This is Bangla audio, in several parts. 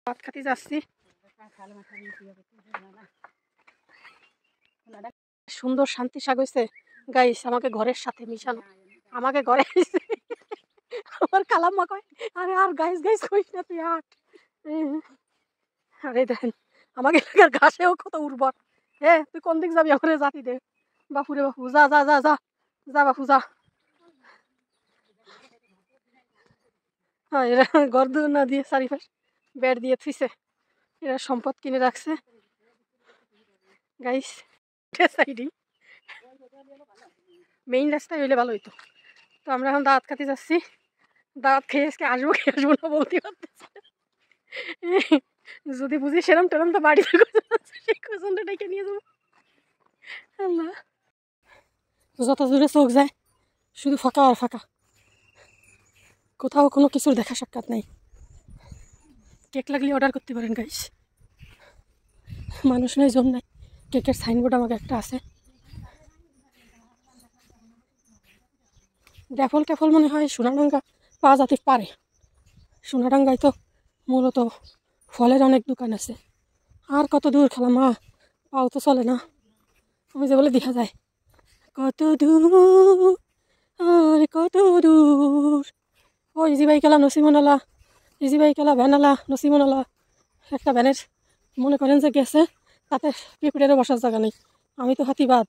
ভাত খাতে যাচ্ছি। সুন্দর শান্তি শাক হয়েছে গাইস, আমাকে ঘরের সাথে মিশানো, আমাকে ঘরে আমার কালাম্মা কয় আরে আর গাইস গাইস কইস না তুই আট। আরে দেখেন আমাকে এলাকার ঘাসেও কত উর্বর। তুই কোন দিক যাবি আমার জাতি দে। বাপুরে বাপু, যা যা যা যা যা বাপু যা। হ্যাঁ, এরা ঘর দূর না দিয়ে চারিপাশ বেড় দিয়ে থুইছে, এরা সম্পদ কিনে রাখছে গাইস। সাইডে মেইন রাস্তায় হইলে ভালো হইতো। তো আমরা এখন দাওয়াত খাতে যাচ্ছি। দাওয়াত খেয়ে আজকে আসবো কি আসবো না বলতে পারতেছি। যদি বুঝি সেরম টেরম তো বাড়িতে ডেকে নিয়ে যাবো। আল্লাহ, যত দূরে চোখ যায় শুধু ফাঁকা আর ফাঁকা, কোথাও কোনো কিছুর দেখা সাক্ষাৎ নাই। কেক লাগলে অর্ডার করতে পারেন গাইস, মানুষ নেই জন নাই। কেকের সাইনবোর্ড আমাকে একটা আছে। ড্যাফল ট্যাফল মনে হয় সোনাডাঙ্গা পাওয়া যেতে পারে। সোনাডাঙ্গায় তো মূলত ফলের অনেক দোকান আছে। আর কত দূর খালাম্মা, পাও তো চলে না। আমি যে বলে দেখা যায় কত দূর আর কত দূর। ও ইজিবাই খেলা নসিমনালা, ইজিবাই খেলা ভ্যানালা নসিমনালা। একটা ভ্যানের মনে করেন যে গেছে, তাতে পিঁপড়েরও বসার জায়গা নেই। আমি তো হাতিবাদ।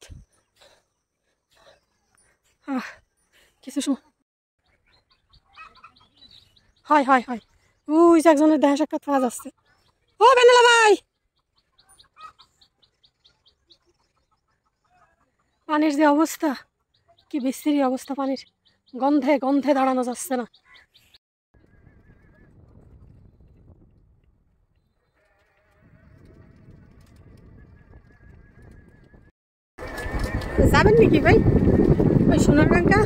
কিছু সময় হয় হয় হয়, ওই যে একজনের দেখা সাক্ষাৎ পাওয়া যাচ্ছে। ও ভ্যানালা ভাই, পানির যে অবস্থা, কি বিশ্রী অবস্থা পানির, গন্ধে গন্ধে দাঁড়ানো যাচ্ছে না। যাবেন নাকি ভাই ওই সোনারডাঙ্গা?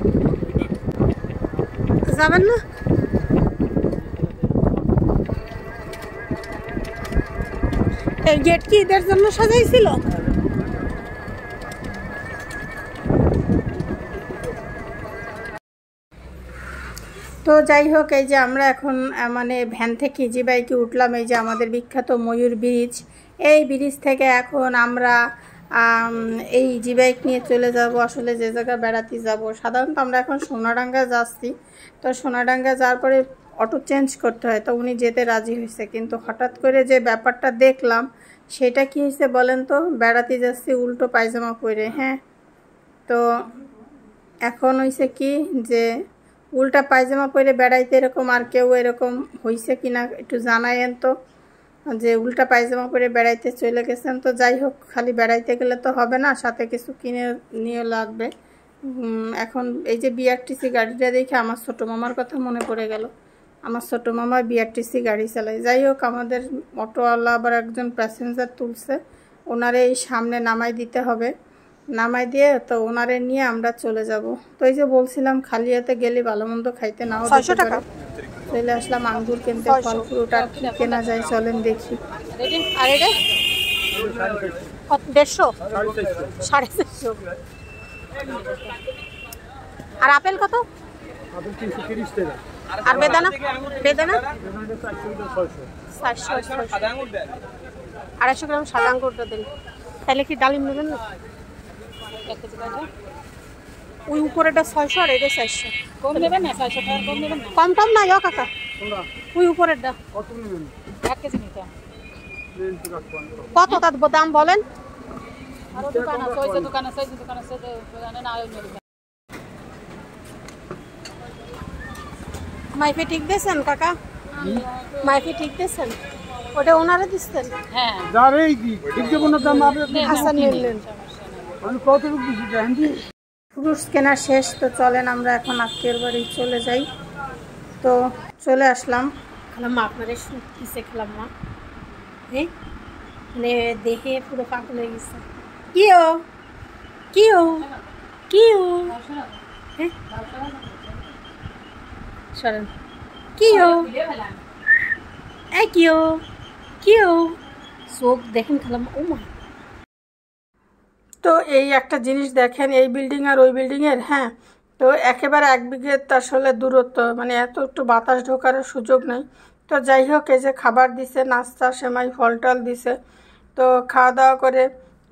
যাবেন না? এই গেট কি ঈদের জন্য সাজাইছিল? তো যাই হোক, এই যে আমরা এখন মানে ভ্যান থেকে ইজি বাইকে উঠলাম। এই যে আমাদের বিখ্যাত ময়ূর ব্রিজ, এই ব্রিজ থেকে এখন আমরা এই ইজি বাইক নিয়ে চলে যাব আসলে যে জায়গায় বেড়াতে যাব। সাধারণত আমরা এখন সোনাডাঙ্গা যাচ্ছি। তো সোনাডাঙ্গা যাওয়ার পরে অটো চেঞ্জ করতে হয়, তো উনি যেতে রাজি হয়েছে। কিন্তু হঠাৎ করে যে ব্যাপারটা দেখলাম সেটা কি হয়েছে বলেন তো, বেড়াতে যাচ্ছি উল্টো পায়জামা পরে। হ্যাঁ, তো এখন হয়েছে কি যে উল্টা পায়জামা পরে বেড়াইতে এরকম আর কেউ এরকম হয়েছে কিনা একটু জানায়েন তো, যে উল্টা পায়জামা পরে বেড়াইতে চলে গেছেন। তো যাই হোক, খালি বেড়াইতে গেলে তো হবে না, সাথে কিছু কিনে নিয়ে লাগবে। এখন এই যে বিআরটিসি গাড়িটা দেখে আমার ছোটো মামার কথা মনে পড়ে গেল। আমার ছোটো মামা বিআরটিসি গাড়ি চালায়। যাই হোক, আমাদের অটোওয়ালা আবার একজন প্যাসেঞ্জার তুলছে, ওনারে এই সামনে নামাই দিতে হবে। নামাই দিয়ে তো ওনারে নিয়ে আমরা চলে যাব। তো এই যে বলছিলাম খালি হাতে গেলে ভালো মন্দ খাইতে নাও। 600 টাকা। চলে আসলাম আঙ্গুর কিনতে, ফল ফ্রুট আর কি কেনা যায় চলেন দেখি। আর এটা 150, 450। আর আপেল কত? আপেল 330 টাকা। আর বেদানা? বেদানা 400। 250 গ্রাম সাদা আঙ্গুরটা দিন। তাহলে কি ডালিম নেবেন না? ওই উপরেটা 600 আর এটা 400। কম নেবেন না? 600 টাকা কম নেবেন না? কম টম না ইয়া কাকা, ওই উপরেরটা কত নেবেন? 1 কেজি নিতে। কত তার দাম বলেন? আর দোকান আছে, ওই যে দোকান আছে, ওই দোকান আছে, জানেন না। মাইফে ঠিক দিয়েছেন কাকা? মাইফে ঠিক দিয়েছেন? ওটা ওনারা দিচ্ছেন? হ্যাঁ, যারেই কি ঠিক দেব না দাম আপনি আচ্ছা নিলেন। আমি কতটুকু দিছি জানেন? ফ্রুটস কেনা শেষ। তো চলেন আমরা এখন আত্মীয়র বাড়ি চলে যাই। তো চলে আসলাম। খালাম্মা আপনাদের কিসে খালাম্মা? হ্যাঁ, মানে দেখে পুরো পাগল হয়ে গেছে। কি ও কি ও কি ও? হ্যাঁ সরেন। কি ও এই কি ও কি ও? চোখ দেখেন খালাম্মা। ও মা, তো এই একটা জিনিস দেখেন, এই বিল্ডিং আর ওই বিল্ডিংয়ের, হ্যাঁ, তো একেবারে 1 বিঘে আসলে দূরত্ব, মানে এত একটু বাতাস ঢোকার সুযোগ নেই। তো যাই হোক, এই যে খাবার দিছে, নাস্তা সেমাই ফল টল দিছে। তো খাওয়া দাওয়া করে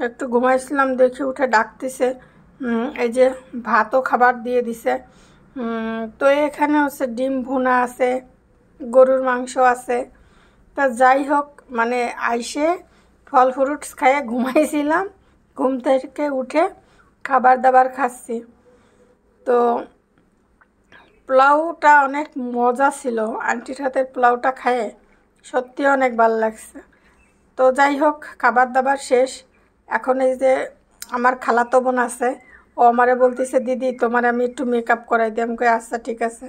একটু ঘুমাইছিলাম, দেখি উঠে ডাকতেছে। এই যে ভাতও খাবার দিয়ে দিছে। তো এখানে হচ্ছে ডিম ভুনা আছে, গরুর মাংস আছে। তা যাই হোক, মানে আইসে ফল ফ্রুটস খাইয়ে ঘুমাইছিলাম, ঘুম থেকে উঠে খাবার দাবার খাচ্ছি। তো পোলাওটা অনেক মজা ছিল, আন্টির হাতের পোলাওটা খায়ে সত্যি অনেক ভালো লাগছে। তো যাই হোক, খাবার দাবার শেষ। এখন এই যে আমার খালাতো বোন আছে, ও আমারে বলতেছে, দিদি তোমার আমি একটু মেকআপ করাই দিই। আমি কই আচ্ছা ঠিক আছে।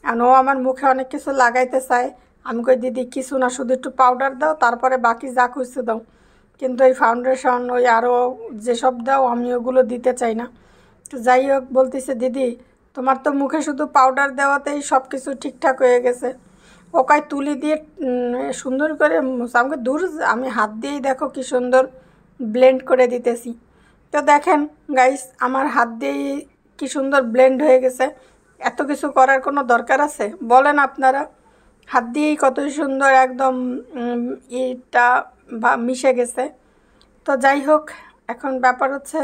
আর ও আমার মুখে অনেক কিছু লাগাইতে চায়। আমি কই দিদি কিছু না, শুধু একটু পাউডার দাও, তারপরে বাকি যা খুঁজতে দাও। কিন্তু এই ফাউন্ডেশন ওই আরও যেসব দাও আমি ওগুলো দিতে চাই না। তো যাই হোক, বলতেছে দিদি তোমার তো মুখে শুধু পাউডার দেওয়াতেই সব কিছু ঠিকঠাক হয়ে গেছে। ও কয় তুলি দিয়ে সুন্দর করে আমাকে দূর, আমি হাত দিয়েই দেখো কি সুন্দর ব্লেন্ড করে দিতেছি। তো দেখেন গাইস, আমার হাত দিয়েই কি সুন্দর ব্লেন্ড হয়ে গেছে। এত কিছু করার কোনো দরকার আছে বলেন আপনারা? হাত দিয়েই কত সুন্দর একদম এটা মিশে গেছে। তো যাই হোক, এখন ব্যাপার হচ্ছে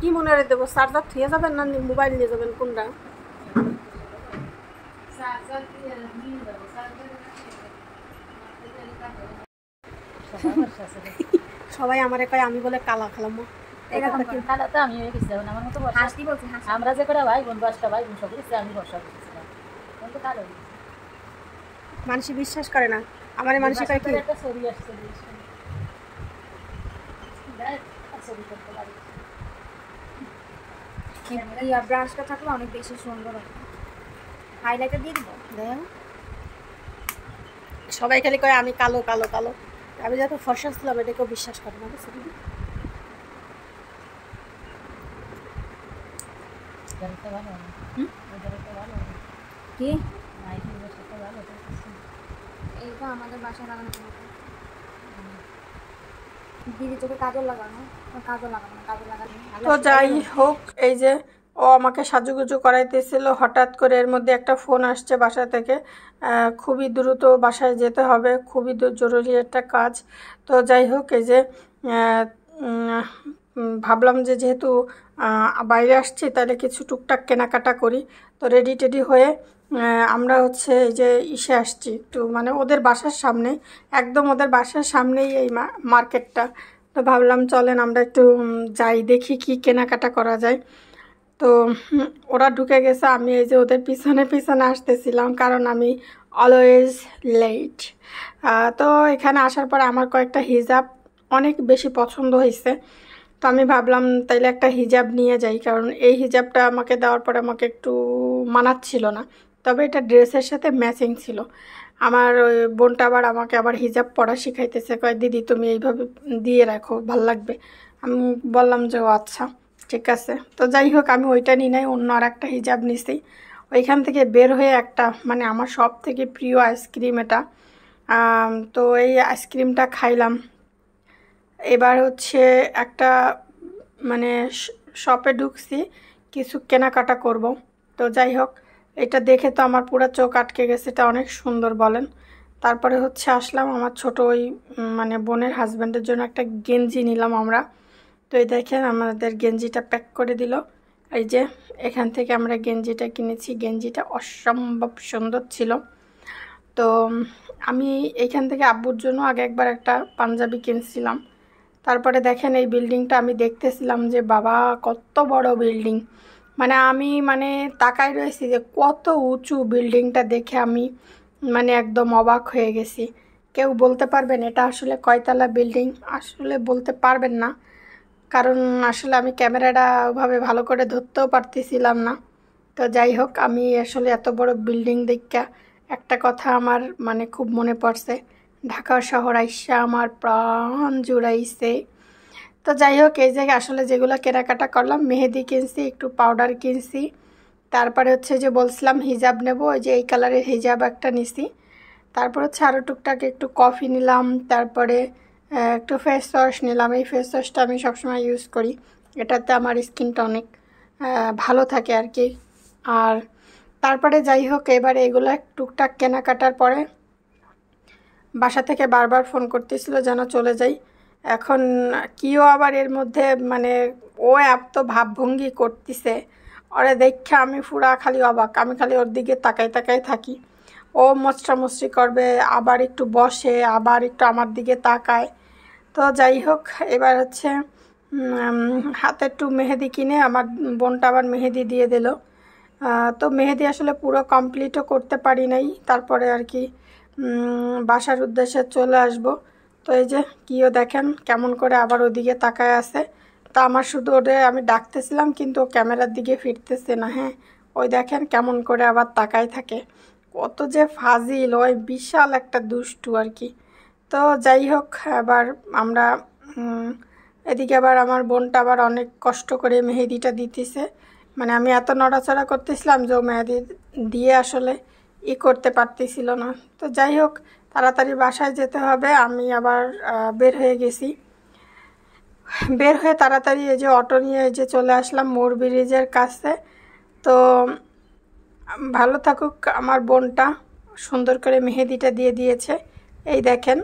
কি মনে রে দেবো, চার্জার থুয়ে যাবেন না মোবাইল নিয়ে যাবেন, কোনটা? সবাই আমারে কয় আমি বলে কালা খালাম। আমরা যে করে ভাই বোন, 10টা ভাই বোন সব আমি ভরসা করছিলাম, কিন্তু কালো মানুষ বিশ্বাস করে না আমার। মানুষ কয় কি একটা ছবি আসছে, ছবি করতে পারি ব্রাশটা থাকলে অনেক বেশি সুন্দর হবে। হাইলাইটার দিয়ে দিব। সবাই খালি কয় আমি কালো কালো কালো। আমি যত ফর্সা ছিলাম এটা কেউ বিশ্বাস করে না, বুঝছি দিদি। কি এইটা আমাদের বাসায় লাগানো দিদি চোখে কাজল লাগানো, কাজল লাগানো, কাজল লাগানো। তো যাই হোক, এই যে ও আমাকে সাজুগুজু করাইতেছিল, হঠাৎ করে এর মধ্যে একটা ফোন আসছে বাসা থেকে। খুবই দ্রুত বাসায় যেতে হবে, খুবই জরুরি একটা কাজ। তো যাই হোক, এই যে ভাবলাম যে যেহেতু বাইরে আসছি তাহলে কিছু টুকটাক কেনাকাটা করি। তো রেডি টেডি হয়ে আমরা হচ্ছে এই যে ইসে আসছি, একটু মানে ওদের বাসার সামনে, একদম ওদের বাসার সামনেই এই মার্কেটটা। তো ভাবলাম চলেন আমরা একটু যাই, দেখি কি কেনাকাটা করা যায়। তো ওরা ঢুকে গেছে, আমি এই যে ওদের পিছনে পিছনে আসতেছিলাম, কারণ আমি অলওয়েজ লেট। তো এখানে আসার পরে আমার কয়েকটা হিজাব অনেক বেশি পছন্দ হয়েছে। তো আমি ভাবলাম তাইলে একটা হিজাব নিয়ে যাই, কারণ এই হিজাবটা আমাকে দেওয়ার পরে আমাকে একটু মানাচ্ছিল না, তবে এটা ড্রেসের সাথে ম্যাচিং ছিল। আমার ওই বোনটা আমাকে আবার হিজাব পরা শিখাইতেছে, কয় দিদি তুমি এইভাবে দিয়ে রাখো, ভাল লাগবে। আমি বললাম যে ও আচ্ছা ঠিক আছে। তো যাই হোক, আমি ওইটা নিই নাই, অন্য আর একটা হিজাব নিছি। ওইখান থেকে বের হয়ে একটা মানে আমার সব থেকে প্রিয় আইসক্রিম এটা। তো এই আইসক্রিমটা খাইলাম। এবার হচ্ছে একটা মানে শপে ঢুকছি, কিছু কেনাকাটা করব। তো যাই হোক, এটা দেখে তো আমার পুরো চোখ আটকে গেছে, এটা অনেক সুন্দর বলেন। তারপরে হচ্ছে আসলাম আমার ছোট ওই মানে বোনের হাজব্যান্ডের জন্য একটা গেঞ্জি নিলাম আমরা। তো এই দেখেন আমাদের গেঞ্জিটা প্যাক করে দিল। এই যে এখান থেকে আমরা গেঞ্জিটা কিনেছি, গেঞ্জিটা অসম্ভব সুন্দর ছিল। তো আমি এইখান থেকে আব্বুর জন্য আগে একবার একটা পাঞ্জাবি কিনছিলাম। তারপরে দেখেন এই বিল্ডিংটা আমি দেখতেছিলাম যে বাবা কত বড় বিল্ডিং, মানে আমি মানে তাকাই রয়েছি যে কত উঁচু বিল্ডিংটা দেখে আমি মানে একদম অবাক হয়ে গেছি। কেউ বলতে পারবেন এটা আসলে কয়তলা বিল্ডিং? আসলে বলতে পারবেন না, কারণ আসলে আমি ক্যামেরাটা ওভাবে ভালো করে ধরতেও পারতেছিলাম না। তো যাই হোক, আমি আসলে এত বড় বিল্ডিং দেখা একটা কথা আমার মানে খুব মনে পড়ছে, ঢাকা শহর আইসা আমার প্রাণ জুড়াইছে। তো যাই হোক, এই জায়গায় আসলে যেগুলো কেনাকাটা করলাম, মেহেদি কিনছি, একটু পাউডার কিনছি, তারপরে হচ্ছে যে বলছিলাম হিজাব নেব, ওই যে এই কালারের হিজাব একটা নিছি। তারপর হচ্ছে আরও টুকটাক একটু কফি নিলাম, তারপরে একটু ফেস ওয়াশ নিলাম। এই ফেস ওয়াশটা আমি সবসময় ইউজ করি, এটাতে আমার স্কিন টনিক। ভালো থাকে আর কি। আর তারপরে যাই হোক, এবারে এগুলো টুকটাক কেনাকাটার পরে বাসা থেকে বারবার ফোন করতেছিল যেন চলে যাই। এখন কিও আবার এর মধ্যে মানে ও এত ভাবভঙ্গি করতেছে, ওরে দেখে আমি পুরা খালি অবাক। আমি খালি ওর দিকে তাকাই তাকাই থাকি। ও মস্টামস্টি করবে, আবার একটু বসে, আবার একটু আমার দিকে তাকায়। তো যাই হোক, এবার হচ্ছে হাতে একটু মেহেদি কিনে আমার বোনটা আবার মেহেদি দিয়ে দিল। তো মেহেদি আসলে পুরো কমপ্লিটও করতে পারি নাই। তারপরে আর কি বাসার উদ্দেশ্যে চলে আসব। তো এই যে কিও দেখেন কেমন করে আবার ওদিকে তাকায় আছে। তা আমার শুধু ওরে আমি ডাকতেছিলাম, কিন্তু ও ক্যামেরার দিকে ফিরতেছে না। হ্যাঁ, ওই দেখেন কেমন করে আবার তাকায় থাকে। কত যে ফাজিল, ওই বিশাল একটা দুষ্টু আর কি। তো যাই হোক, আবার আমরা এদিকে আবার আমার বোনটা আবার অনেক কষ্ট করে মেহেদিটা দিতেছে। মানে আমি এত নড়াচড়া করতেছিলাম যে ও মেহেদি দিয়ে আসলে করতে পারতেছিল না। তো যাই হোক, তাড়াতাড়ি বাসায় যেতে হবে। আমি আবার বের হয়ে গেছি। বের হয়ে তাড়াতাড়ি এই যে অটো নিয়ে এই যে চলে আসলাম মোর ব্রিজের কাছে। তো ভালো থাকুক আমার বোনটা, সুন্দর করে মেহেদিটা দিয়ে দিয়েছে। এই দেখেন,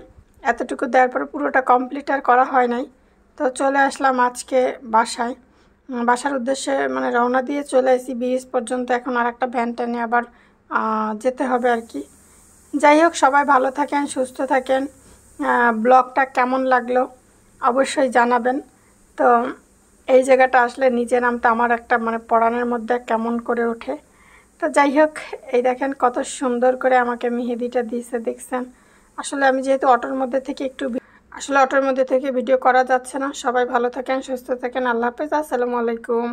এতটুকু দেওয়ার পরে পুরোটা কমপ্লিট আর করা হয় নাই। তো চলে আসলাম আজকে বাসায়। বাসার উদ্দেশ্যে মানে রওনা দিয়ে চলে এসেছি ব্রিজ পর্যন্ত। এখন আর একটা ভ্যান টেনে আবার যেতে হবে আর কি। যাই হোক, সবাই ভালো থাকেন, সুস্থ থাকেন। ব্লগটা কেমন লাগলো অবশ্যই জানাবেন। তো এই জায়গাটা আসলে নিচে নামতে আমার একটা মানে পরাণের মধ্যে কেমন করে ওঠে। তো যাই হোক, এই দেখেন কত সুন্দর করে আমাকে মেহেদিটা দিয়েছে, দেখছেন। আসলে আমি যেহেতু অটোর মধ্যে থেকে ভিডিও করা যাচ্ছে না। সবাই ভালো থাকেন, সুস্থ থাকেন। আল্লাহ হাফেজ, আসসালামু আলাইকুম।